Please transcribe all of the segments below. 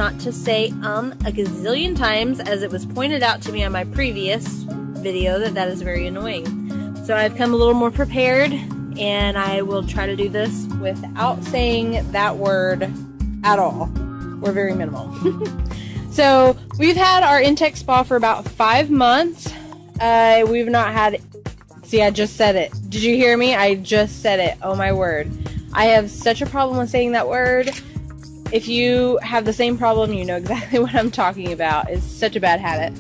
not to say a gazillion times, as it was pointed out to me on my previous video that is very annoying. So I've come a little more prepared, and I will try to do this without saying that word at all, or very minimal. So we've had our Intex Spa for about 5 months. We've not had, see, I just said it. Did you hear me? I just said it. Oh my word. I have such a problem with saying that word. If you have the same problem, you know exactly what I'm talking about. It's such a bad habit.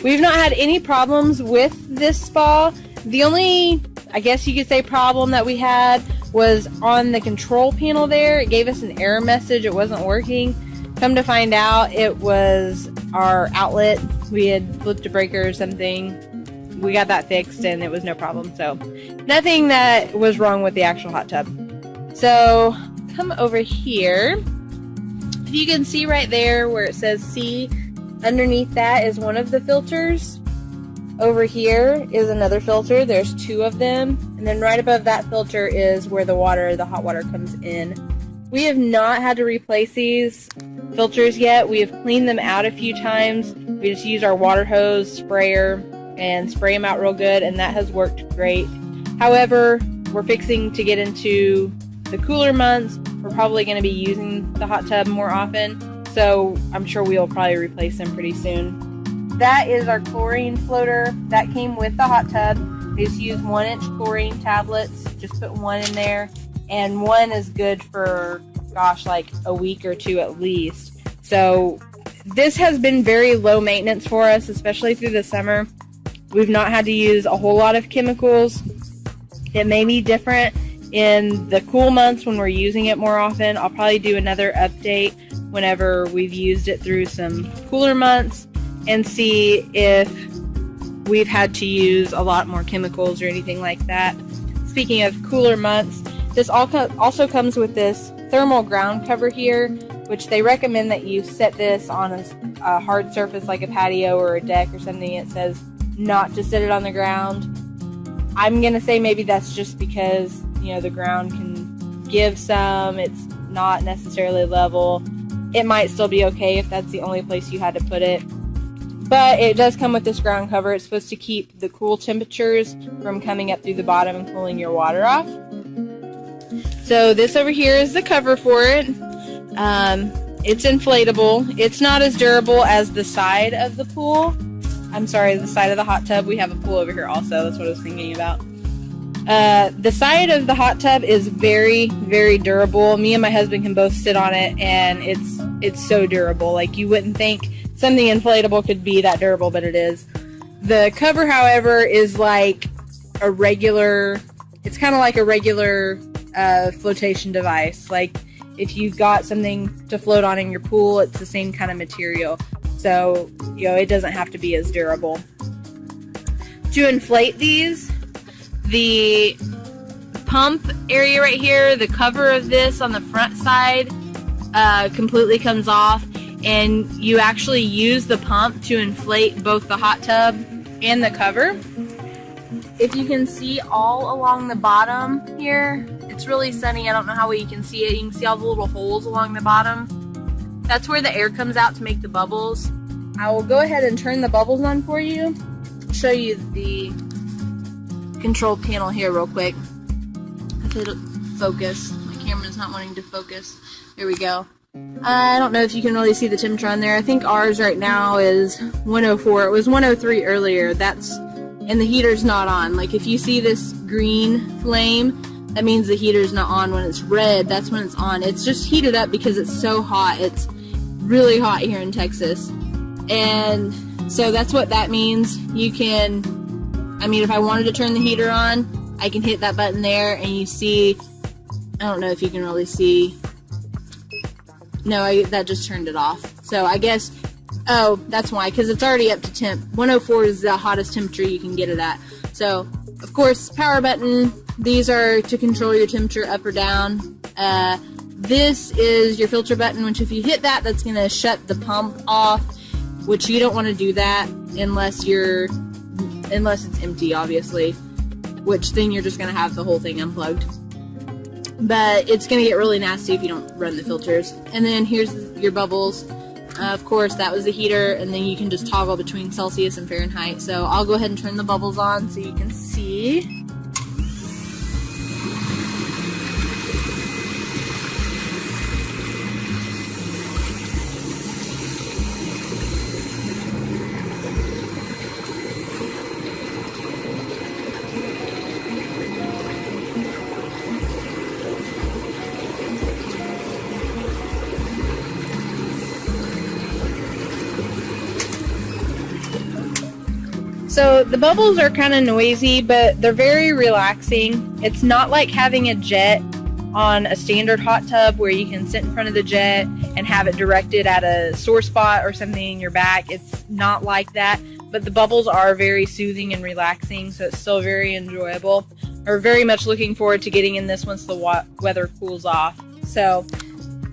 We've not had any problems with this spa. The only, I guess you could say, problem that we had was on the control panel there. It gave us an error message. It wasn't working. Come to find out, it was our outlet. We had flipped a breaker or something. We got that fixed and it was no problem. So nothing that was wrong with the actual hot tub. So come over here. If you can see right there where it says C, underneath that is one of the filters. Over here is another filter. There's 2 of them. And then right above that filter is where the hot water comes in. We have not had to replace these filters yet. We have cleaned them out a few times. We just use our water hose sprayer and spray them out real good, and that has worked great. However, we're fixing to get into the cooler months. We're probably going to be using the hot tub more often, so I'm sure we'll probably replace them pretty soon. That is our chlorine floater. That came with the hot tub. We just use 1-inch chlorine tablets. Just put 1 in there, and 1 is good for, gosh, like a week or 2 at least. So this has been very low maintenance for us, especially through the summer. We've not had to use a whole lot of chemicals. It may be different in the cool months when we're using it more often. I'll probably do another update whenever we've used it through some cooler months and see if we've had to use a lot more chemicals or anything like that. Speaking of cooler months, this also comes with this thermal ground cover here, which they recommend that you set this on a hard surface like a patio or a deck or something. It says not to sit it on the ground. I'm gonna say maybe that's just because, you know, the ground can give some, it's not necessarily level. It might still be okay if that's the only place you had to put it. But it does come with this ground cover. It's supposed to keep the cool temperatures from coming up through the bottom and cooling your water off. So this over here is the cover for it. It's inflatable. It's not as durable as the side of the pool. I'm sorry, the side of the hot tub. We have a pool over here also. That's what I was thinking about. The side of the hot tub is very, very durable. Me and my husband can both sit on it, and it's so durable. Like, you wouldn't think something inflatable could be that durable, but it is. The cover, however, is like a regular, it's kind of like a regular flotation device. Like, if you've got something to float on in your pool, it's the same kind of material. So, you know, it doesn't have to be as durable. To inflate these, the pump area right here, the cover of this on the front side completely comes off, and you actually use the pump to inflate both the hot tub and the cover. If you can see all along the bottom here, it's really sunny. I don't know how well you can see it. You can see all the little holes along the bottom. That's where the air comes out to make the bubbles. I will go ahead and turn the bubbles on for you. Show you the control panel here real quick. If it'll focus. My camera's not wanting to focus. There we go. I don't know if you can really see the temperature on there. I think ours right now is 104. It was 103 earlier. And the heater's not on. Like, if you see this green flame, that means the heater's not on. When it's red, that's when it's on. It's just heated up because it's so hot. It's really hot here in Texas. And so that's what that means. You can, I mean, if I wanted to turn the heater on, I can hit that button there and you see, I don't know if you can really see. No, that just turned it off. So I guess, oh, that's why, because it's already up to temp. 104 is the hottest temperature you can get it at. So, of course, power button. These are to control your temperature up or down. This is your filter button, which if you hit that, that's going to shut the pump off, which you don't want to do that unless it's empty, obviously, which then you're just going to have the whole thing unplugged. But it's going to get really nasty if you don't run the filters. And then here's your bubbles. Of course, that was the heater, and then you can just toggle between Celsius and Fahrenheit. So I'll go ahead and turn the bubbles on so you can see. So the bubbles are kind of noisy, but they're very relaxing. It's not like having a jet on a standard hot tub where you can sit in front of the jet and have it directed at a sore spot or something in your back. It's not like that, but the bubbles are very soothing and relaxing, so it's still very enjoyable. We're very much looking forward to getting in this once the weather cools off. So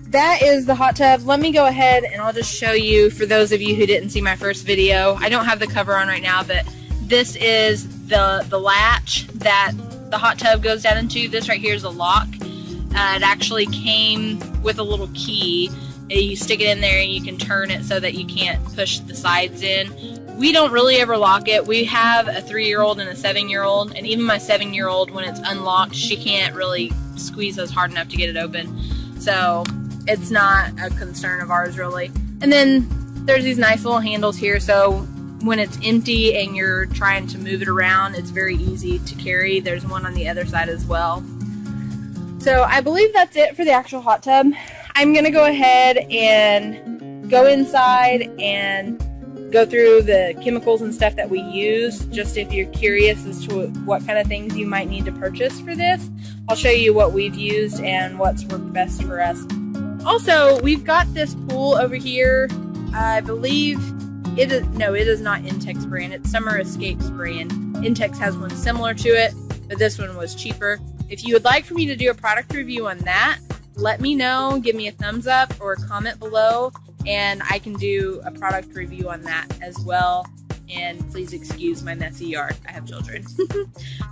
that is the hot tub. Let me go ahead and I'll just show you, for those of you who didn't see my first video. I don't have the cover on right now, but this is the latch that the hot tub goes down into. This right here is a lock. It actually came with a little key. You stick it in there and you can turn it so that you can't push the sides in. We don't really ever lock it. We have a 3-year-old and a 7-year-old, and even my 7-year-old, when it's unlocked, she can't really squeeze us hard enough to get it open. So it's not a concern of ours, really. And then there's these nice little handles here, so when it's empty and you're trying to move it around, it's very easy to carry. There's one on the other side as well. So I believe that's it for the actual hot tub. I'm gonna go ahead and go inside and go through the chemicals and stuff that we use, just if you're curious as to what kind of things you might need to purchase for this. I'll show you what we've used and what's worked best for us. Also, we've got this pool over here. I believe it is not Intex brand, it's Summer Escapes brand. Intex has one similar to it, but this one was cheaper. If you would like for me to do a product review on that, let me know, give me a thumbs up or a comment below, and I can do a product review on that as well. And please excuse my messy yard, I have children.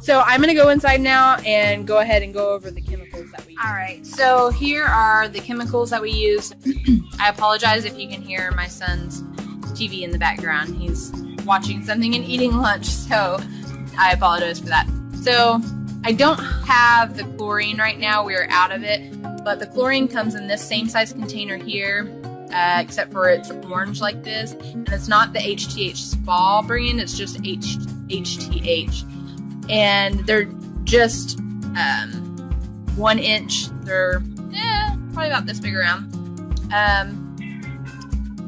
So I'm gonna go inside now and go ahead and go over the chemicals that we use. Alright, so here are the chemicals that we use. I apologize if you can hear my son's TV in the background. He's watching something and eating lunch, so I apologize for that. So I don't have the chlorine right now, we're out of it, but the chlorine comes in this same size container here, except for it's orange like this, and it's not the HTH Spa brand, it's just HTH, and they're just 1 inch, they're probably about this big around.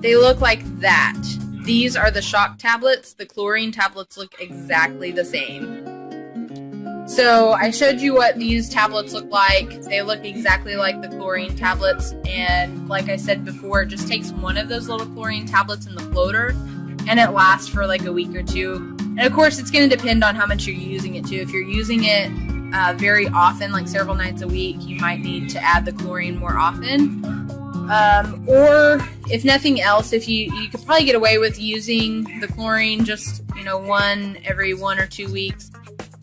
They look like that. These are the shock tablets. The chlorine tablets look exactly the same. So I showed you what these tablets look like. They look exactly like the chlorine tablets, and like I said before, it just takes one of those little chlorine tablets in the floater and it lasts for like a week or two. And of course it's going to depend on how much you're using it too. If you're using it very often, like several nights a week, you might need to add the chlorine more often. Or if nothing else, if you could probably get away with using the chlorine just, one every 1 or 2 weeks,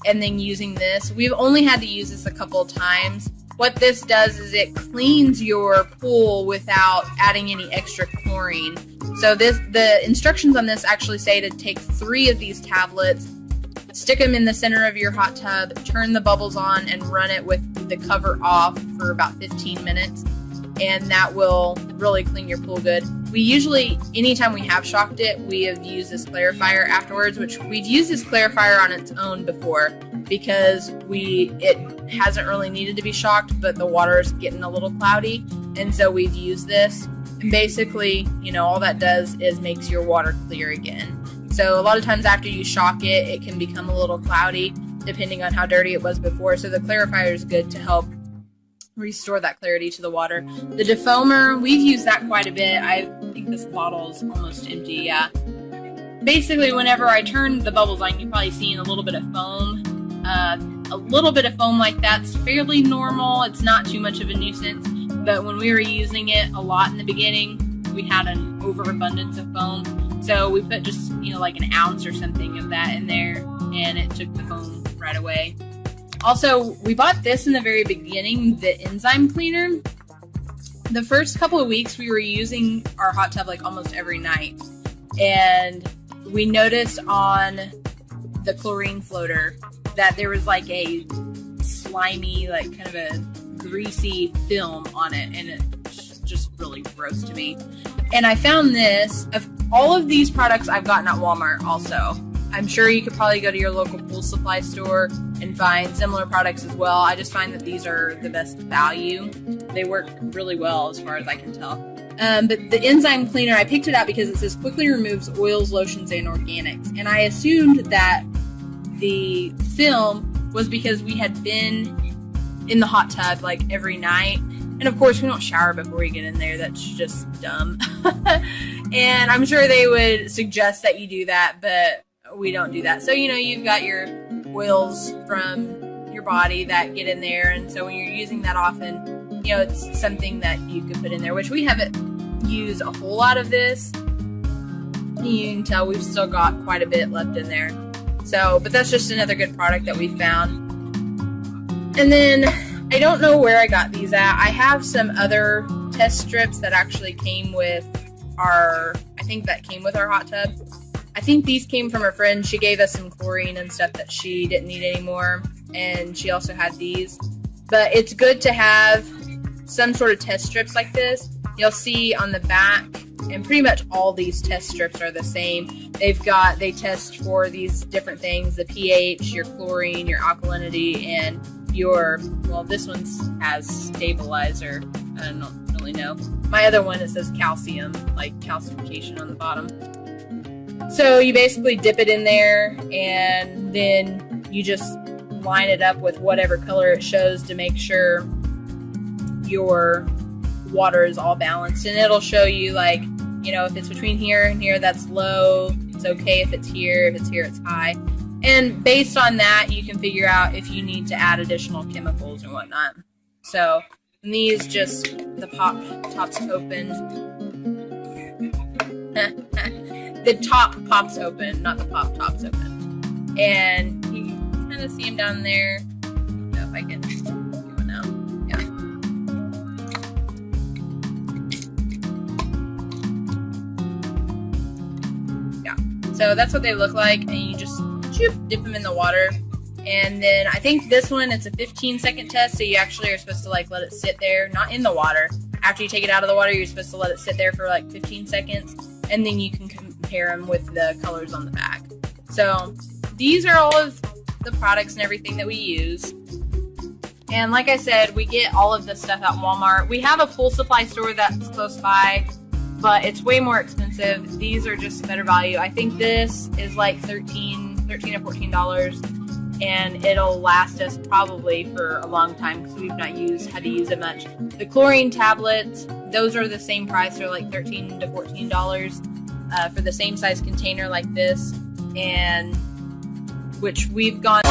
and then using this. We've only had to use this a couple of times. What this does is it cleans your pool without adding any extra chlorine. So the instructions on this actually say to take 3 of these tablets, stick them in the center of your hot tub, turn the bubbles on, and run it with the cover off for about 15 minutes. And that will really clean your pool good. We usually, anytime we have shocked it, we have used this clarifier afterwards, which we've used this clarifier on its own before because it hasn't really needed to be shocked, but the water is getting a little cloudy, and so we've used this. And basically, all that does is makes your water clear again. So a lot of times after you shock it, it can become a little cloudy depending on how dirty it was before. So the clarifier is good to help restore that clarity to the water. The defoamer, we've used that quite a bit. I think this bottle is almost empty, yeah. Basically, whenever I turn the bubbles on, you're probably seeing a little bit of foam. A little bit of foam like that's fairly normal. It's not too much of a nuisance, but when we were using it a lot in the beginning, we had an overabundance of foam. So we put just, like an ounce or something of that in there, and it took the foam right away. Also, we bought this in the very beginning, the enzyme cleaner. the first couple of weeks we were using our hot tub like almost every night, and we noticed on the chlorine floater that there was like a slimy, like kind of a greasy film on it, and it's just really gross to me. And I found this, of all of these products I've gotten at Walmart also. I'm sure you could probably go to your local pool supply store and find similar products as well. I just find that these are the best value. They work really well as far as I can tell. But the enzyme cleaner, I picked it out because it says quickly removes oils, lotions, and organics. And I assumed that the film was because we had been in the hot tub like every night. And of course, we don't shower before we get in there. That's just dumb. And I'm sure they would suggest that you do that, but we don't do that. So, you know, you've got your oils from your body that get in there. And so when you're using that often, you know, it's something that you could put in there, which we haven't used a whole lot of this. You can tell we've still got quite a bit left in there. So, but that's just another good product that we found. And then I don't know where I got these at. I have some other test strips that actually came with our hot tub. I think these came from her friend. She gave us some chlorine and stuff that she didn't need anymore, and she also had these. But it's good to have some sort of test strips like this. You'll see on the back, and pretty much all these test strips are the same. They test for these different things: the pH, your chlorine, your alkalinity, and this one has stabilizer. I don't really know. My other one, it says calcium, like calcification on the bottom. So you basically dip it in there, and then you just line it up with whatever color it shows to make sure your water is all balanced. And it'll show you, like, you know, if it's between here and here, that's low. It's okay if it's here. If it's here, it's high. And based on that, you can figure out if you need to add additional chemicals or whatnot. So these just, the top's open. The top pops open, not the top's open. And you can kind of see them down there. I don't know if I can do it now. Yeah. So that's what they look like, and you just dip them in the water. And then I think this one, it's a 15-second test, so you actually are supposed to like let it sit there, not in the water. After you take it out of the water, you're supposed to let it sit there for like 15 seconds, and then you can compare them with the colors on the back. So these are all of the products and everything that we use. And like I said, we get all of this stuff at Walmart. We have a pool supply store that's close by, but it's way more expensive. These are just better value. I think this is like $13 or $14, and it'll last us probably for a long time because we've not had to use it much. The chlorine tablets, those are the same price. They're like $13 to $14 for the same size container like this, and which we've gone